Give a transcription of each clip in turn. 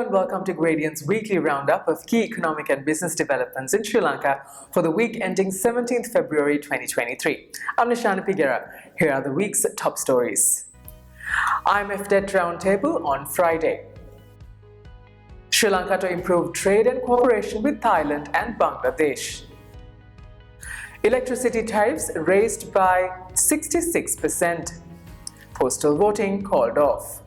And welcome to Gradient's weekly roundup of key economic and business developments in Sri Lanka for the week ending 17th February 2023. I'm Nishana Pigera. Here are the week's top stories. IMF Debt Roundtable on Friday. Sri Lanka to improve trade and cooperation with Thailand and Bangladesh. Electricity tariffs raised by 66%. Postal voting called off.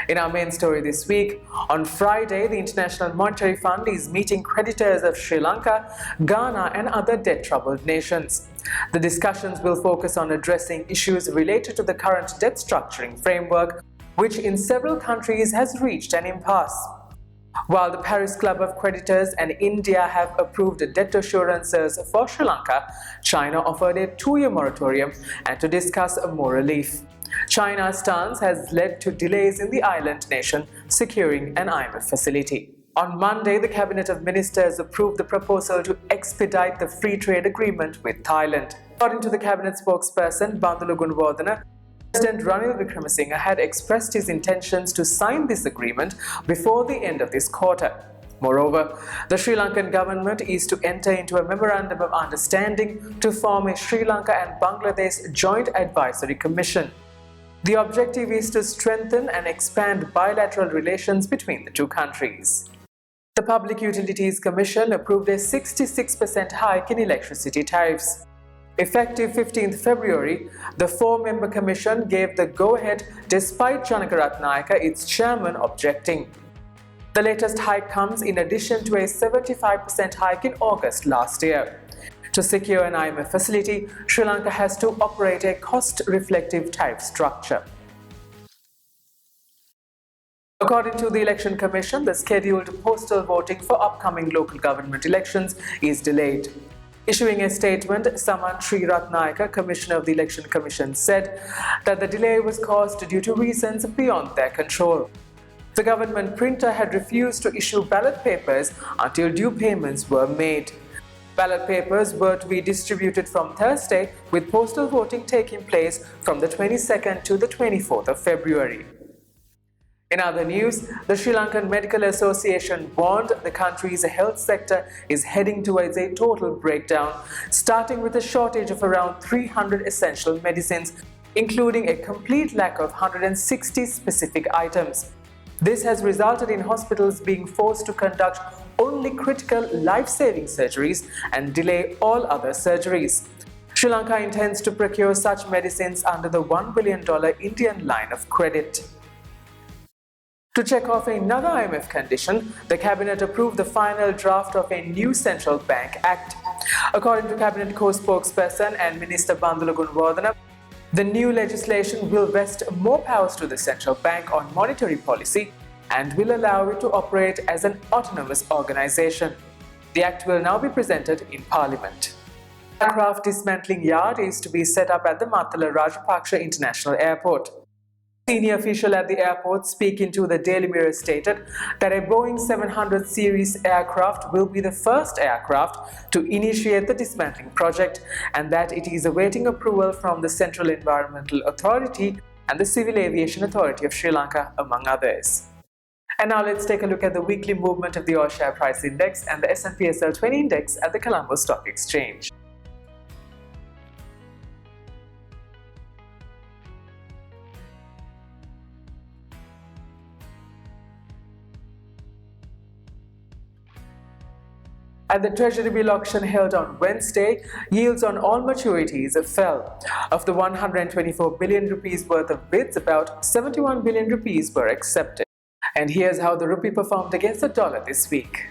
In our main story this week, on Friday, the International Monetary Fund is meeting creditors of Sri Lanka, Ghana and other debt-troubled nations. The discussions will focus on addressing issues related to the current debt structuring framework, which in several countries has reached an impasse. While the Paris Club of Creditors and India have approved debt assurances for Sri Lanka, China offered a 2-year moratorium and to discuss more relief. China's stance has led to delays in the island nation securing an IMF facility. On Monday, the Cabinet of Ministers approved the proposal to expedite the free trade agreement with Thailand. According to the Cabinet spokesperson, Bandulu Gunawardena, President Ranil Wickremesinghe had expressed his intentions to sign this agreement before the end of this quarter. Moreover, the Sri Lankan government is to enter into a memorandum of understanding to form a Sri Lanka and Bangladesh Joint Advisory Commission. The objective is to strengthen and expand bilateral relations between the two countries. The Public Utilities Commission approved a 66% hike in electricity tariffs. Effective 15th February, the 4-member commission gave the go-ahead despite Janaka Ratnayaka, its chairman, objecting. The latest hike comes in addition to a 75% hike in August last year. To secure an IMF facility, Sri Lanka has to operate a cost-reflective tariff structure. According to the Election Commission, the scheduled postal voting for upcoming local government elections is delayed. Issuing a statement, Saman Sri Ratnayaka, Commissioner of the Election Commission, said that the delay was caused due to reasons beyond their control. The government printer had refused to issue ballot papers until due payments were made. Ballot papers were to be distributed from Thursday, with postal voting taking place from the 22nd to the 24th of February. In other news, the Sri Lankan Medical Association warned the country's health sector is heading towards a total breakdown, starting with a shortage of around 300 essential medicines, including a complete lack of 160 specific items. This has resulted in hospitals being forced to conduct only critical life-saving surgeries and delay all other surgeries. Sri Lanka intends to procure such medicines under the $1 billion Indian line of credit. To check off another IMF condition, the Cabinet approved the final draft of a new Central Bank Act. According to Cabinet co-spokesperson and Minister Bandulu Gunawardena, the new legislation will vest more powers to the central bank on monetary policy and will allow it to operate as an autonomous organization. The act will now be presented in Parliament. A aircraft dismantling yard is to be set up at the Mattala Rajapaksha International Airport. A senior official at the airport speaking to the Daily Mirror stated that a Boeing 700 series aircraft will be the first aircraft to initiate the dismantling project and that it is awaiting approval from the Central Environmental Authority and the Civil Aviation Authority of Sri Lanka, among others. And now let's take a look at the weekly movement of the All Share Price Index and the S&P SL20 Index at the Colombo Stock Exchange. At the Treasury bill auction held on Wednesday, yields on all maturities fell. Of the 124 billion rupees worth of bids, about 71 billion rupees were accepted. And here's how the rupee performed against the dollar this week.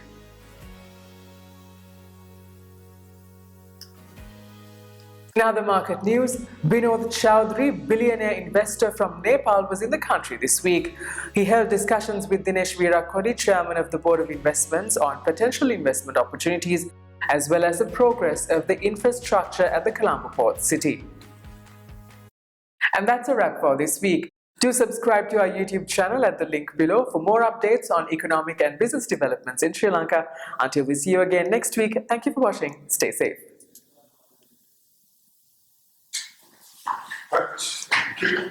In other market news, Binod Chowdhury, billionaire investor from Nepal, was in the country this week. He held discussions with Dinesh Virakodi, chairman of the Board of Investments, on potential investment opportunities as well as the progress of the infrastructure at the Colombo port city. And that's a wrap for this week. Do subscribe to our YouTube channel at the link below for more updates on economic and business developments in Sri Lanka. Until we see you again next week, thank you for watching. Stay safe. Thank you.